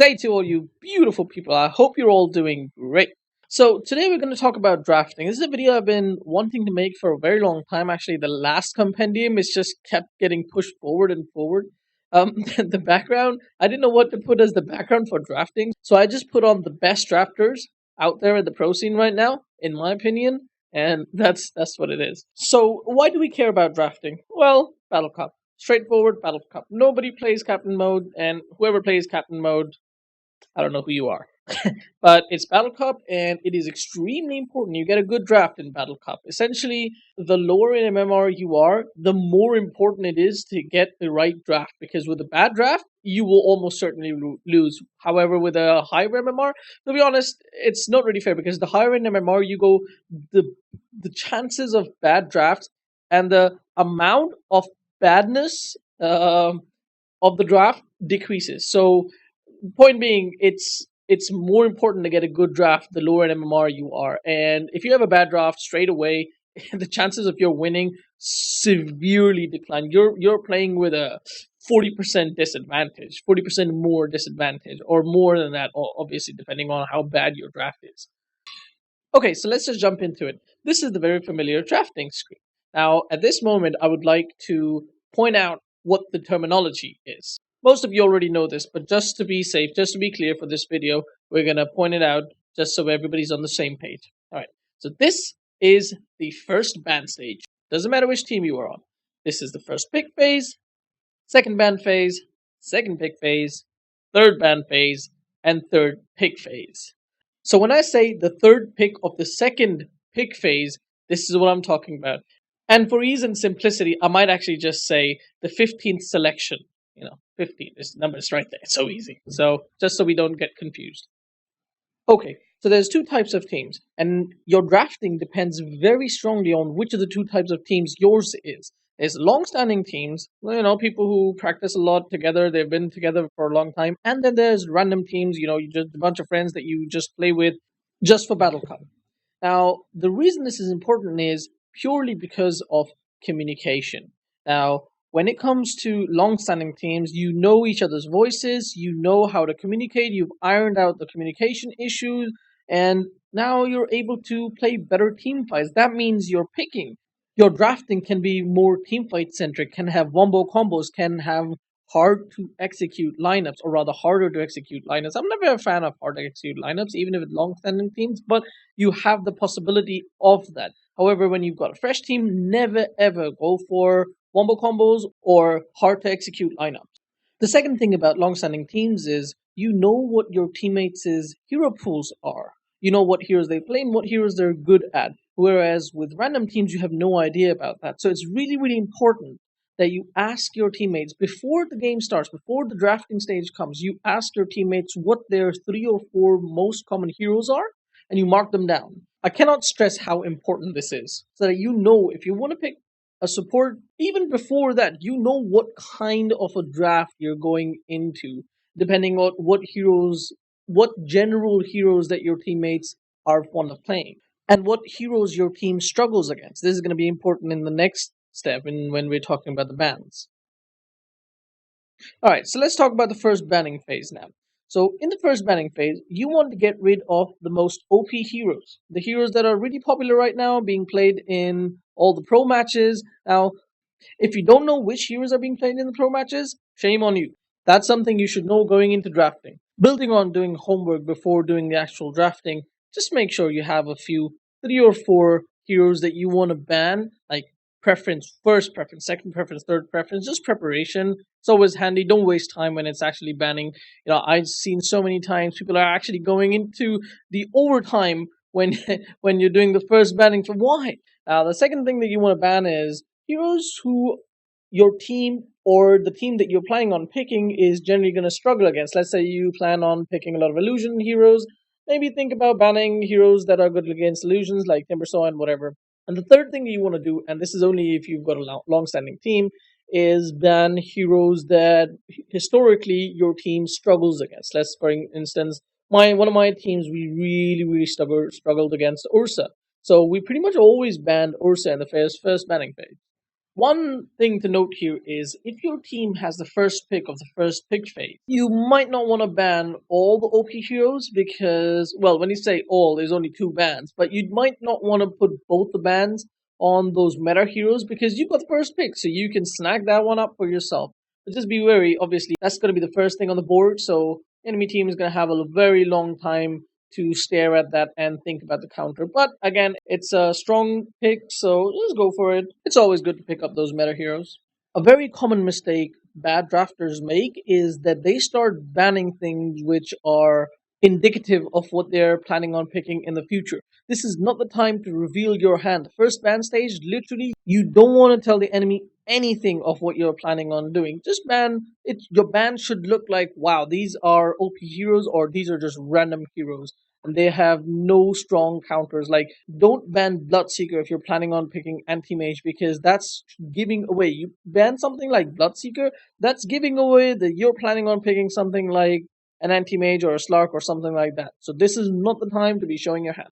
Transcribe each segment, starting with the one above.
day to all you beautiful people. I hope you're all doing great. So, today we're going to talk about drafting. This is a video I've been wanting to make for a very long time. Actually, the last compendium is just kept getting pushed forward and forward. The background, I didn't know what to put as the background for drafting, so I just put on the best drafters out there at the pro scene right now, in my opinion, and that's what it is. So, why do we care about drafting? Well, Battle Cup. Straightforward Battle Cup. Nobody plays Captain Mode, and whoever plays Captain Mode, I don't know who you are. But it's Battle Cup, and it is extremely important. You get a good draft in Battle Cup. Essentially, the lower in MMR you are, the more important it is to get the right draft. Because with a bad draft, you will almost certainly lose. However, with a higher MMR, to be honest, it's not really fair because the higher in MMR you go, the the chances of bad drafts and the amount of badness of the draft decreases. So point being, it's more important to get a good draft the lower in MMR you are. And if you have a bad draft straight away, the chances of your winning severely decline. You're playing with a 40% disadvantage, 40% more disadvantage, or more than that, obviously, depending on how bad your draft is. Okay, so let's just jump into it. This is the very familiar drafting screen. Now, at this moment, I would like to point out what the terminology is. Most of you already know this, but just to be safe, just to be clear for this video, we're going to point it out just so everybody's on the same page. All right, so this is the first ban stage. Doesn't matter which team you are on. This is the first pick phase, second ban phase, second pick phase, third ban phase, and third pick phase. So when I say the third pick of the second pick phase, this is what I'm talking about. And for ease and simplicity, I might actually just say the 15th selection. 15. This number is right there. It's so easy. So just so we don't get confused. Okay, so there's two types of teams, and your drafting depends very strongly on which of the two types of teams yours is. There's long-standing teams, people who practice a lot together, they've been together for a long time, and then there's random teams, you just a bunch of friends that you just play with just for Battle Cup. Now, the reason this is important is purely because of communication. Now, when it comes to long-standing teams, you know each other's voices, you know how to communicate, you've ironed out the communication issues, and now you're able to play better team fights. That means you're picking. Your drafting can be more team fight centric, can have wombo combos, can have hard to execute lineups, or rather harder to execute lineups. I'm never a fan of hard to execute lineups, even if it's long-standing teams, but you have the possibility of that. However, when you've got a fresh team, never ever go for wombo combos or hard to execute lineups. The second thing about long-standing teams is you know what your teammates' hero pools are. You know what heroes they play and what heroes they're good at. Whereas with random teams, you have no idea about that. So it's really, really important that you ask your teammates before the game starts, before the drafting stage comes, you ask your teammates what their 3 or 4 most common heroes are, and you mark them down. I cannot stress how important this is, so that you know if you want to pick a support, even before that, you know what kind of a draft you're going into, depending on what general heroes that your teammates are fond of playing, and what heroes your team struggles against. This is going to be important in the next step when we're talking about the bans. Alright, so let's talk about the first banning phase now. So in the first banning phase, you want to get rid of the most OP heroes. The heroes that are really popular right now, being played in all the pro matches. Now, if you don't know which heroes are being played in the pro matches, shame on you. That's something you should know going into drafting. Building on doing homework before doing the actual drafting, just make sure you have a few 3 or 4 heroes that you want to ban, like preference, first preference, second preference, third preference, just preparation. It's always handy. Don't waste time when it's actually banning. I've seen so many times people are actually going into the overtime when when you're doing the first banning. So why? The second thing that you want to ban is heroes who your team or the team that you're planning on picking is generally going to struggle against. Let's say you plan on picking a lot of illusion heroes. Maybe think about banning heroes that are good against illusions like Timbersaw and whatever. And the third thing that you want to do, and this is only if you've got a long-standing team, is ban heroes that historically your team struggles against. Let's, for instance, one of my teams, we really, really struggled against Ursa. So we pretty much always banned Ursa in the first banning phase. One thing to note here is if your team has the first pick of the first pick phase, you might not want to ban all the OP heroes because, well, when you say all, there's only two bans, but you might not want to put both the bans on those meta heroes because you got the first pick, so you can snag that one up for yourself. But just be wary, obviously, that's going to be the first thing on the board, so enemy team is going to have a very long time to stare at that and think about the counter. But again, it's a strong pick, so just go for it. It's always good to pick up those meta heroes. A very common mistake bad drafters make is that they start banning things which are indicative of what they're planning on picking in the future. This is not the time to reveal your hand. The first ban stage, literally, you don't want to tell the enemy anything of what you're planning on doing. Just ban it. Your ban should look like, wow, these are OP heroes or these are just random heroes and they have no strong counters. Like, don't ban Bloodseeker if you're planning on picking Anti-Mage because that's giving away. You ban something like Bloodseeker, that's giving away that you're planning on picking something like an Anti-Mage or a Slark or something like that. So this is not the time to be showing your hand.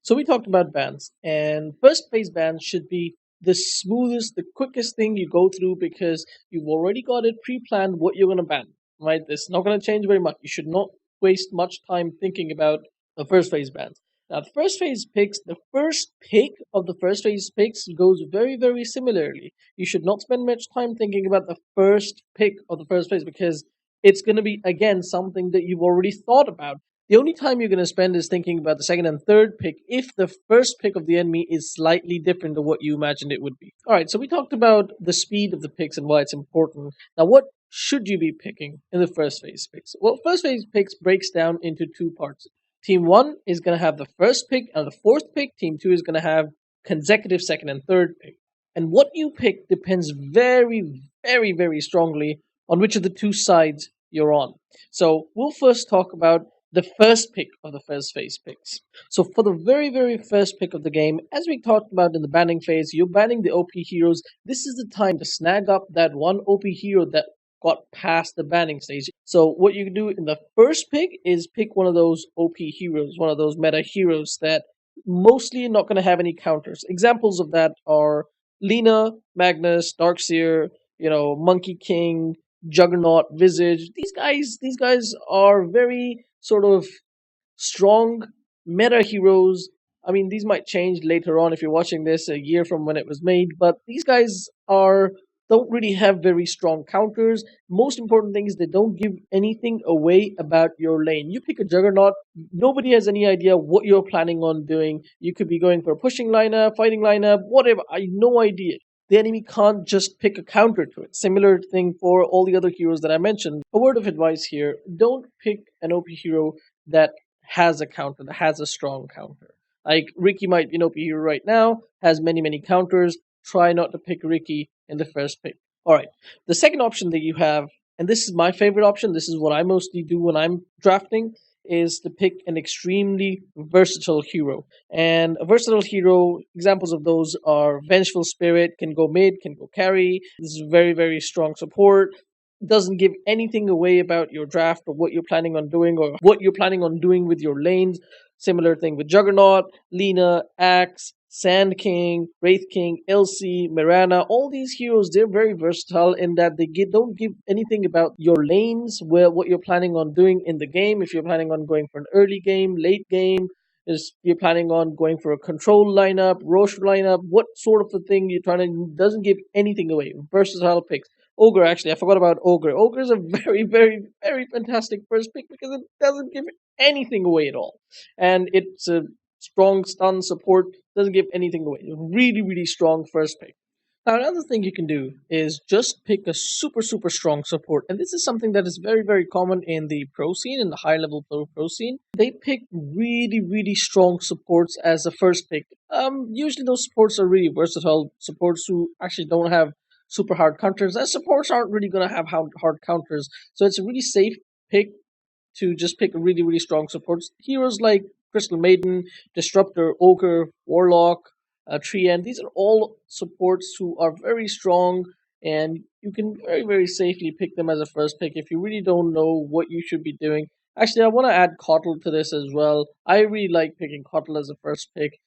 So we talked about bans, and first phase bans should be the smoothest, the quickest thing you go through because you've already got it pre-planned what you're going to ban. Right? It's not going to change very much. You should not waste much time thinking about the first phase bans. Now, the first phase picks, the first pick of the first phase picks goes very, very similarly. You should not spend much time thinking about the first pick of the first phase because it's going to be, again, something that you've already thought about. The only time you're going to spend is thinking about the second and third pick if the first pick of the enemy is slightly different than what you imagined it would be. Alright, so we talked about the speed of the picks and why it's important. Now, what should you be picking in the first phase picks? Well, first phase picks breaks down into two parts. Team 1 is going to have the first pick and the fourth pick. Team 2 is going to have consecutive second and third pick. And what you pick depends very, very, very strongly on which of the two sides you're on. So we'll first talk about the first pick of the first phase picks. So for the very, very first pick of the game, as we talked about in the banning phase, you're banning the OP heroes. This is the time to snag up that one OP hero that got past the banning stage. So what you can do in the first pick is pick one of those OP heroes, one of those meta heroes that mostly not going to have any counters. Examples of that are Lena, Magnus, Darkseer, Monkey King, Juggernaut, Visage. These guys are very sort of strong meta heroes. I mean, these might change later on if you're watching this a year from when it was made, but these guys are don't really have very strong counters. Most important thing is they don't give anything away about your lane. You pick a Juggernaut, nobody has any idea what you're planning on doing. You could be going for a pushing lineup, fighting lineup, whatever. I have no idea. The enemy can't just pick a counter to it. Similar thing for all the other heroes that I mentioned. A word of advice here, don't pick an OP hero that has a counter, that has a strong counter. Like Ricky might be an OP hero right now, has many, many counters. Try not to pick Ricky in the first pick. Alright, the second option that you have, and this is my favorite option, this is what I mostly do when I'm drafting, is to pick an extremely versatile hero. And a versatile hero, examples of those are Vengeful Spirit, can go mid, can go carry. This is very, very strong support. Doesn't give anything away about your draft or what you're planning on doing or what you're planning on doing with your lanes. Similar thing with Juggernaut, Lena, Axe, Sand King, Wraith King, Elsie, Mirana. All these heroes, they're very versatile in that they don't give anything about your lanes, where what you're planning on doing in the game. If you're planning on going for an early game, late game, is you're planning on going for a control lineup, Roche lineup, what sort of a thing you're trying to doesn't give anything away. Versatile picks. Ogre, actually, I forgot about Ogre. Ogre is a very, very, very fantastic first pick because it doesn't give anything away at all. And it's a strong stun support, doesn't give anything away. Really, really strong first pick. Now, another thing you can do is just pick a super, super strong support. And this is something that is very, very common in the pro scene, in the high level pro scene. They pick really, really strong supports as a first pick. Usually those supports are really versatile supports who actually don't have super hard counters. And supports aren't really going to have hard counters. So it's a really safe pick to just pick really, really strong supports. Heroes like Crystal Maiden, Disruptor, Ogre, Warlock, Trien, these are all supports who are very strong and you can very, very safely pick them as a first pick if you really don't know what you should be doing. Actually, I want to add Kotl to this as well. I really like picking Kotl as a first pick.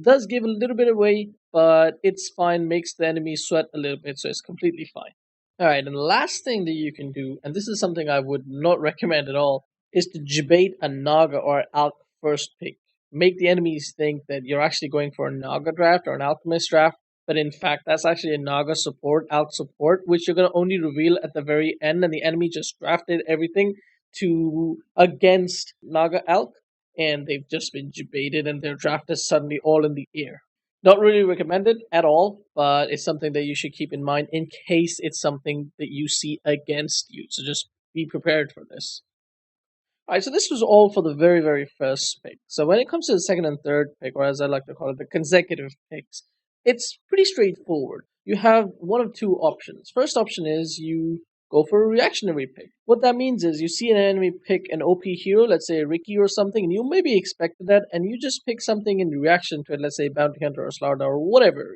Does give a little bit away, but it's fine, makes the enemy sweat a little bit, so it's completely fine. Alright, and the last thing that you can do, and this is something I would not recommend at all, is to debate a Naga or Alch first pick. Make the enemies think that you're actually going for a Naga draft or an Alchemist draft, but in fact that's actually a Naga support, Alch support, which you're gonna only reveal at the very end, and the enemy just drafted everything to against Naga Alch, and they've just been debated and their draft is suddenly all in the air. Not really recommended at all, but it's something that you should keep in mind in case it's something that you see against you. So just be prepared for this. Alright, so this was all for the very, very first pick. So when it comes to the second and third pick, or as I like to call it, the consecutive picks, it's pretty straightforward. You have one of two options. First option is you go for a reactionary pick. What that means is you see an enemy pick an OP hero, let's say a Ricky or something, and you maybe expected that, and you just pick something in reaction to it, let's say Bounty Hunter or Slardar or whatever.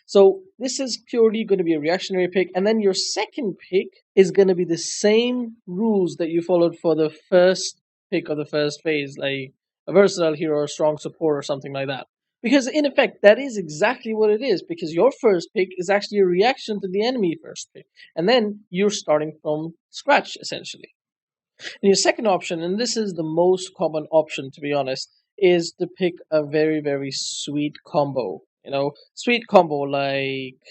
So this is purely going to be a reactionary pick, and then your second pick is going to be the same rules that you followed for the first pick of the first phase, like a versatile hero or strong support or something like that. Because in effect, that is exactly what it is, because your first pick is actually a reaction to the enemy first pick. And then you're starting from scratch, essentially. And your second option, and this is the most common option to be honest, is to pick a very, very sweet combo. Sweet combo like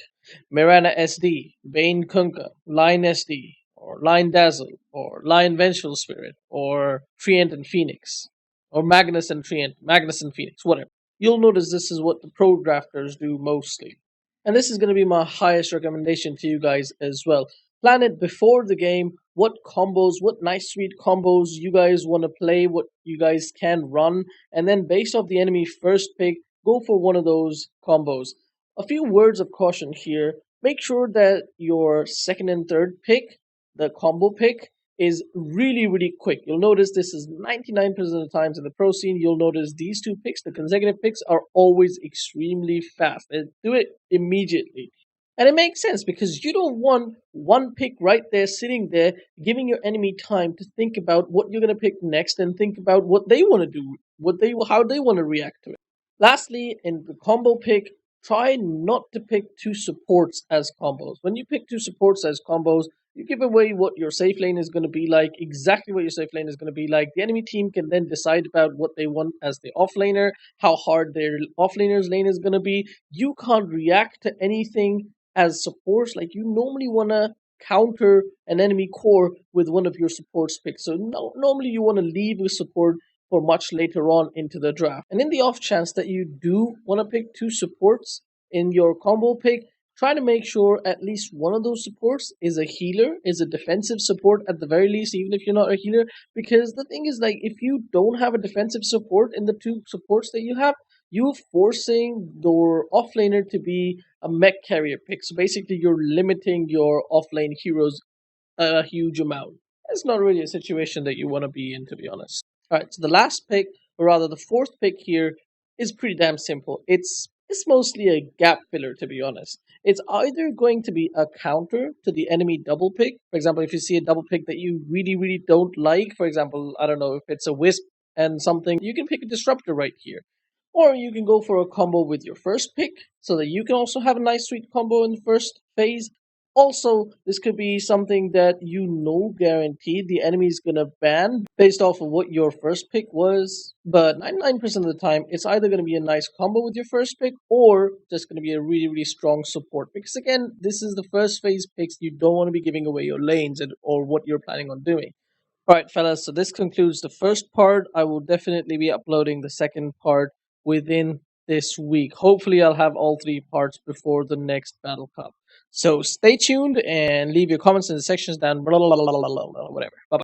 Mirana SD, Bane Kunkka, Line SD, or Line Dazzle, or Line Vengeful Spirit, or Treant and Phoenix, or Magnus and Treant, Magnus and Phoenix, whatever. You'll notice this is what the pro drafters do mostly. And this is going to be my highest recommendation to you guys as well. Plan it before the game, what combos, what nice sweet combos you guys want to play, what you guys can run, and then based off the enemy first pick, go for one of those combos. A few words of caution here. Make sure that your second and third pick, the combo pick, is really, really quick. You'll notice this is 99% of the times in the pro scene. You'll notice these two picks, the consecutive picks, are always extremely fast. They do it immediately. And it makes sense because you don't want one pick right there sitting there, giving your enemy time to think about what you're going to pick next and think about what they want to do, how they want to react to it. Lastly, in the combo pick, try not to pick two supports as combos. When you pick two supports as combos, you give away what your safe lane is going to be like, exactly what your safe lane is going to be like. The enemy team can then decide about what they want as the offlaner, how hard their offlaner's lane is going to be. You can't react to anything as supports. Like, you normally want to counter an enemy core with one of your supports picks. So normally you want to leave a support for much later on into the draft. And in the off chance that you do want to pick two supports in your combo pick, try to make sure at least one of those supports is a healer, is a defensive support at the very least, even if you're not a healer. Because the thing is, like, if you don't have a defensive support in the two supports that you have, you're forcing your offlaner to be a mech carrier pick. So basically, you're limiting your offlane heroes a huge amount. It's not really a situation that you want to be in, to be honest. Alright, so the last pick, or rather the fourth pick here, is pretty damn simple. It's mostly a gap filler, to be honest. It's either going to be a counter to the enemy double pick. For example, if you see a double pick that you really, really don't like, for example, I don't know, if it's a Wisp and something, you can pick a Disruptor right here. Or you can go for a combo with your first pick, so that you can also have a nice sweet combo in the first phase. Also, this could be something that you know guaranteed the enemy is going to ban based off of what your first pick was. But 99% of the time, it's either going to be a nice combo with your first pick or just going to be a really, really strong support. Because again, this is the first phase picks. You don't want to be giving away your lanes or what you're planning on doing. Alright, fellas, so this concludes the first part. I will definitely be uploading the second part within this week. Hopefully, I'll have all three parts before the next Battle Cup. So stay tuned and leave your comments in the sections down, whatever. Bye bye.